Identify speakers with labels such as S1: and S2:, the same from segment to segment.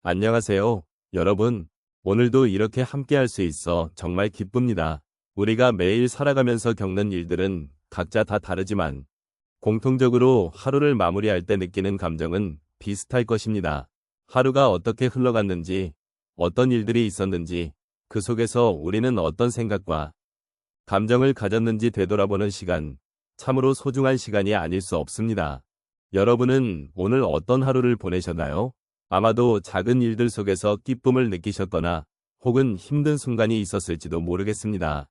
S1: 안녕하세요, 여러분. 오늘도 이렇게 함께 할 수 있어 정말 기쁩니다. 우리가 매일 살아가면서 겪는 일들은 각자 다 다르지만 공통적으로 하루를 마무리할 때 느끼는 감정은 비슷할 것입니다. 하루가 어떻게 흘러갔는지, 어떤 일들이 있었는지, 그 속에서 우리는 어떤 생각과 감정을 가졌는지 되돌아보는 시간, 참으로 소중한 시간이 아닐 수 없습니다. 여러분은 오늘 어떤 하루를 보내셨나요? 아마도 작은 일들 속에서 기쁨을 느끼셨거나 혹은 힘든 순간이 있었을지도 모르겠습니다.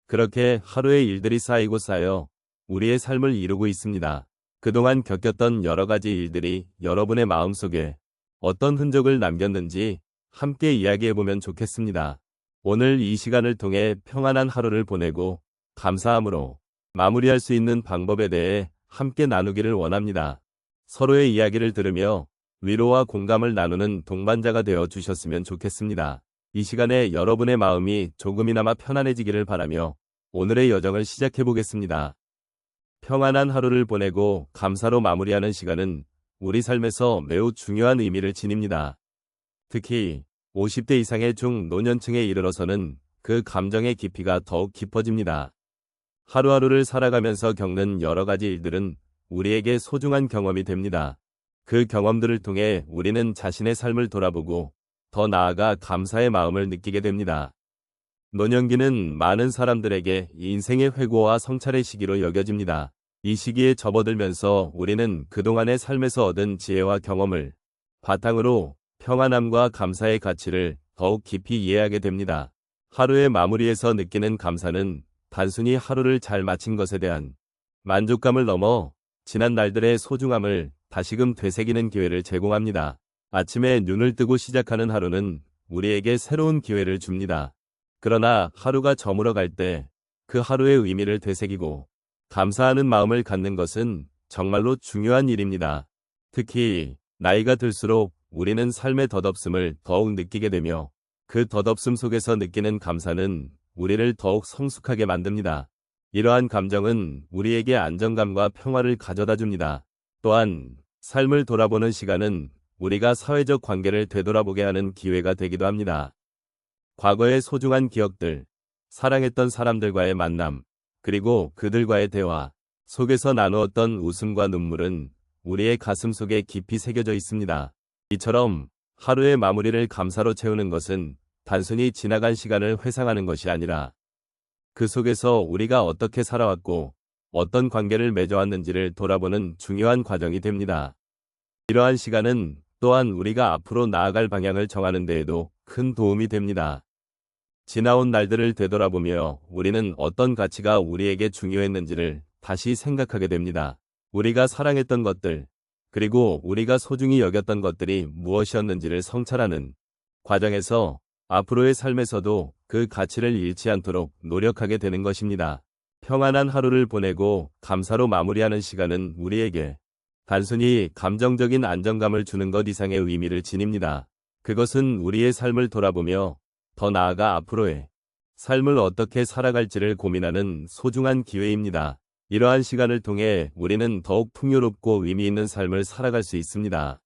S1: 그렇게 하루의 일들이 쌓이고 쌓여 우리의 삶을 이루고 있습니다. 그동안 겪었던 여러 가지 일들이 여러분의 마음속에 어떤 흔적을 남겼는지 함께 이야기해보면 좋겠습니다. 오늘 이 시간을 통해 평안한 하루를 보내고 감사함으로 마무리할 수 있는 방법에 대해 함께 나누기를 원합니다. 서로의 이야기를 들으며 위로와 공감을 나누는 동반자가 되어 주셨으면 좋겠습니다. 이 시간에 여러분의 마음이 조금이나마 편안해지기를 바라며 오늘의 여정을 시작해 보겠습니다. 평안한 하루를 보내고 감사로 마무리하는 시간은 우리 삶에서 매우 중요한 의미를 지닙니다. 특히 50대 이상의 중노년층에 이르러서는 그 감정의 깊이가 더욱 깊어집니다. 하루하루를 살아가면서 겪는 여러 가지 일들은 우리에게 소중한 경험이 됩니다. 그 경험들을 통해 우리는 자신의 삶을 돌아보고 더 나아가 감사의 마음을 느끼게 됩니다. 노년기는 많은 사람들에게 인생의 회고와 성찰의 시기로 여겨집니다. 이 시기에 접어들면서 우리는 그동안의 삶에서 얻은 지혜와 경험을 바탕으로 평안함과 감사의 가치를 더욱 깊이 이해하게 됩니다. 하루의 마무리에서 느끼는 감사는 단순히 하루를 잘 마친 것에 대한 만족감을 넘어 지난 날들의 소중함을 다시금 되새기는 기회를 제공합니다. 아침에 눈을 뜨고 시작하는 하루는 우리에게 새로운 기회를 줍니다. 그러나 하루가 저물어 갈 때 그 하루의 의미를 되새기고 감사하는 마음을 갖는 것은 정말로 중요한 일입니다. 특히 나이가 들수록 우리는 삶의 덧없음을 더욱 느끼게 되며 그 덧없음 속에서 느끼는 감사는 우리를 더욱 성숙하게 만듭니다. 이러한 감정은 우리에게 안정감과 평화를 가져다 줍니다. 또한 삶을 돌아보는 시간은 우리가 사회적 관계를 되돌아보게 하는 기회가 되기도 합니다. 과거의 소중한 기억들, 사랑했던 사람들과의 만남, 그리고 그들과의 대화 속에서 나누었던 웃음과 눈물은 우리의 가슴 속에 깊이 새겨져 있습니다. 이처럼 하루의 마무리를 감사로 채우는 것은 단순히 지나간 시간을 회상하는 것이 아니라 그 속에서 우리가 어떻게 살아왔고 어떤 관계를 맺어왔는지를 돌아보는 중요한 과정이 됩니다. 이러한 시간은 또한 우리가 앞으로 나아갈 방향을 정하는 데에도 큰 도움이 됩니다. 지나온 날들을 되돌아보며 우리는 어떤 가치가 우리에게 중요했는지를 다시 생각하게 됩니다. 우리가 사랑했던 것들, 그리고 우리가 소중히 여겼던 것들이 무엇이었는지를 성찰하는 과정에서 앞으로의 삶에서도 그 가치를 잃지 않도록 노력하게 되는 것입니다. 평안한 하루를 보내고 감사로 마무리하는 시간은 우리에게 단순히 감정적인 안정감을 주는 것 이상의 의미를 지닙니다. 그것은 우리의 삶을 돌아보며 더 나아가 앞으로의 삶을 어떻게 살아갈지를 고민하는 소중한 기회입니다. 이러한 시간을 통해 우리는 더욱 풍요롭고 의미 있는 삶을 살아갈 수 있습니다.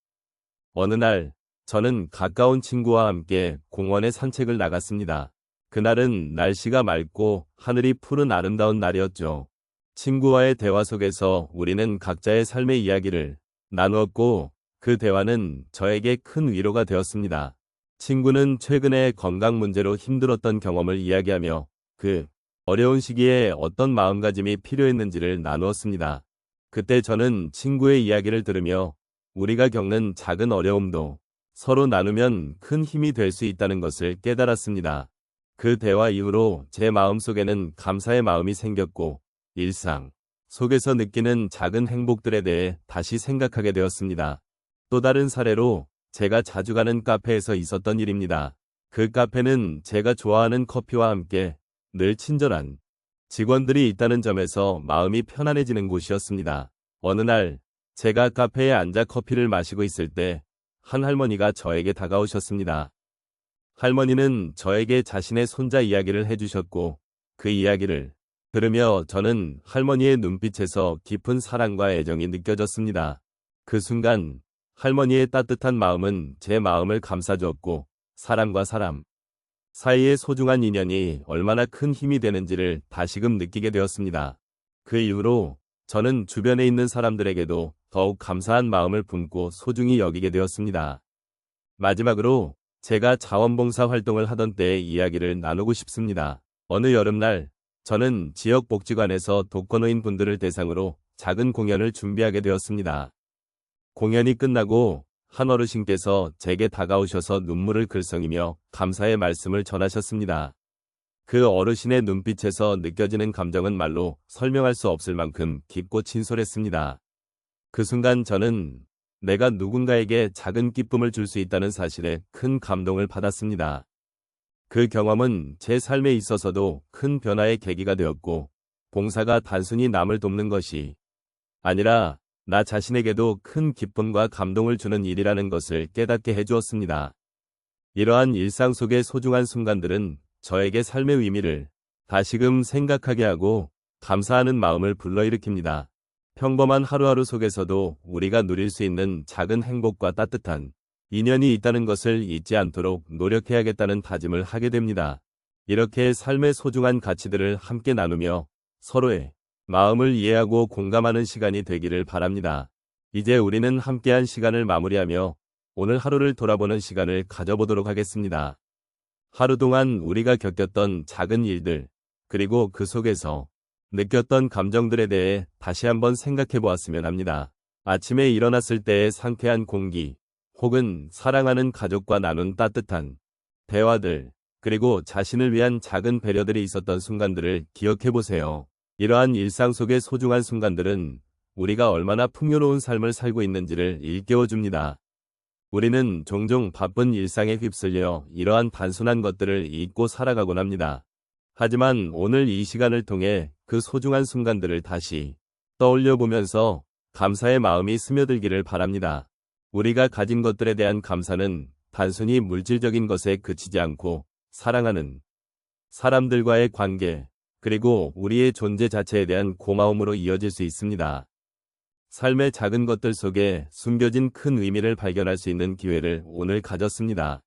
S1: 어느 날 저는 가까운 친구와 함께 공원에 산책을 나갔습니다. 그날은 날씨가 맑고 하늘이 푸른 아름다운 날이었죠. 친구와의 대화 속에서 우리는 각자의 삶의 이야기를 나누었고 그 대화는 저에게 큰 위로가 되었습니다. 친구는 최근에 건강 문제로 힘들었던 경험을 이야기하며 그 어려운 시기에 어떤 마음가짐이 필요했는지를 나누었습니다. 그때 저는 친구의 이야기를 들으며 우리가 겪는 작은 어려움도 서로 나누면 큰 힘이 될 수 있다는 것을 깨달았습니다. 그 대화 이후로 제 마음속에는 감사의 마음이 생겼고 일상 속에서 느끼는 작은 행복들에 대해 다시 생각하게 되었습니다. 또 다른 사례로 제가 자주 가는 카페에서 있었던 일입니다. 그 카페는 제가 좋아하는 커피와 함께 늘 친절한 직원들이 있다는 점에서 마음이 편안해지는 곳이었습니다. 어느 날 제가 카페에 앉아 커피를 마시고 있을 때 한 할머니가 저에게 다가오셨습니다. 할머니는 저에게 자신의 손자 이야기를 해주셨고 그 이야기를 들으며 저는 할머니의 눈빛에서 깊은 사랑과 애정이 느껴졌습니다. 그 순간 할머니의 따뜻한 마음은 제 마음을 감싸주었고 사람과 사람 사이의 소중한 인연이 얼마나 큰 힘이 되는지를 다시금 느끼게 되었습니다. 그 이후로 저는 주변에 있는 사람들에게도 더욱 감사한 마음을 품고 소중히 여기게 되었습니다. 마지막으로 제가 자원봉사 활동을 하던 때의 이야기를 나누고 싶습니다. 어느 여름날 저는 지역복지관에서 독거노인 분들을 대상으로 작은 공연을 준비하게 되었습니다. 공연이 끝나고 한 어르신께서 제게 다가오셔서 눈물을 글썽이며 감사의 말씀을 전하셨습니다. 그 어르신의 눈빛에서 느껴지는 감정은 말로 설명할 수 없을 만큼 깊고 진솔했습니다. 그 순간 저는 내가 누군가에게 작은 기쁨을 줄 수 있다는 사실에 큰 감동을 받았습니다. 그 경험은 제 삶에 있어서도 큰 변화의 계기가 되었고, 봉사가 단순히 남을 돕는 것이 아니라 나 자신에게도 큰 기쁨과 감동을 주는 일이라는 것을 깨닫게 해주었습니다. 이러한 일상 속의 소중한 순간들은 저에게 삶의 의미를 다시금 생각하게 하고 감사하는 마음을 불러일으킵니다. 평범한 하루하루 속에서도 우리가 누릴 수 있는 작은 행복과 따뜻한 인연이 있다는 것을 잊지 않도록 노력해야겠다는 다짐을 하게 됩니다. 이렇게 삶의 소중한 가치들을 함께 나누며 서로의 마음을 이해하고 공감하는 시간이 되기를 바랍니다. 이제 우리는 함께한 시간을 마무리하며 오늘 하루를 돌아보는 시간을 가져보도록 하겠습니다. 하루 동안 우리가 겪었던 작은 일들, 그리고 그 속에서 느꼈던 감정들에 대해 다시 한번 생각해 보았으면 합니다. 아침에 일어났을 때의 상쾌한 공기, 혹은 사랑하는 가족과 나눈 따뜻한 대화들, 그리고 자신을 위한 작은 배려들이 있었던 순간들을 기억해 보세요. 이러한 일상 속의 소중한 순간들은 우리가 얼마나 풍요로운 삶을 살고 있는지를 일깨워 줍니다. 우리는 종종 바쁜 일상에 휩쓸려 이러한 단순한 것들을 잊고 살아가곤 합니다. 하지만 오늘 이 시간을 통해 그 소중한 순간들을 다시 떠올려 보면서 감사의 마음이 스며들기를 바랍니다. 우리가 가진 것들에 대한 감사는 단순히 물질적인 것에 그치지 않고 사랑하는 사람들과의 관계, 그리고 우리의 존재 자체에 대한 고마움으로 이어질 수 있습니다. 삶의 작은 것들 속에 숨겨진 큰 의미를 발견할 수 있는 기회를 오늘 가졌습니다.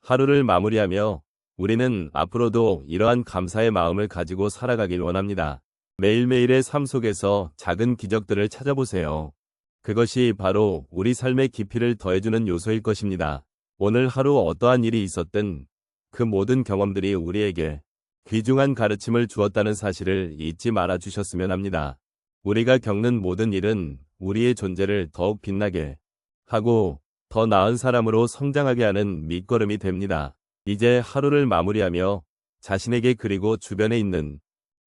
S1: 하루를 마무리하며 우리는 앞으로도 이러한 감사의 마음을 가지고 살아가길 원합니다. 매일매일의 삶 속에서 작은 기적들을 찾아보세요. 그것이 바로 우리 삶의 깊이를 더해주는 요소일 것입니다. 오늘 하루 어떠한 일이 있었든 그 모든 경험들이 우리에게 귀중한 가르침을 주었다는 사실을 잊지 말아 주셨으면 합니다. 우리가 겪는 모든 일은 우리의 존재를 더욱 빛나게 하고 더 나은 사람으로 성장하게 하는 밑거름이 됩니다. 이제 하루를 마무리하며 자신에게 그리고 주변에 있는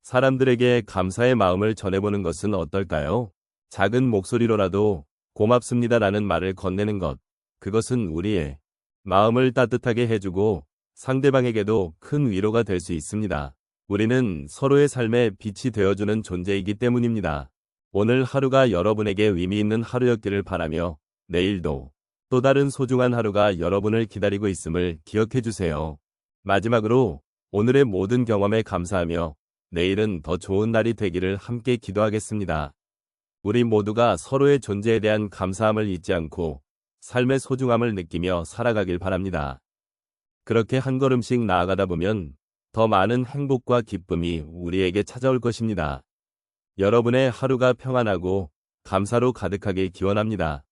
S1: 사람들에게 감사의 마음을 전해보는 것은 어떨까요? 작은 목소리로라도 고맙습니다라는 말을 건네는 것, 그것은 우리의 마음을 따뜻하게 해주고 상대방에게도 큰 위로가 될 수 있습니다. 우리는 서로의 삶에 빛이 되어주는 존재이기 때문입니다. 오늘 하루가 여러분에게 의미 있는 하루였기를 바라며 내일도 또 다른 소중한 하루가 여러분을 기다리고 있음을 기억해 주세요. 마지막으로 오늘의 모든 경험에 감사하며 내일은 더 좋은 날이 되기를 함께 기도하겠습니다. 우리 모두가 서로의 존재에 대한 감사함을 잊지 않고 삶의 소중함을 느끼며 살아가길 바랍니다. 그렇게 한 걸음씩 나아가다 보면 더 많은 행복과 기쁨이 우리에게 찾아올 것입니다. 여러분의 하루가 평안하고 감사로 가득하길 기원합니다.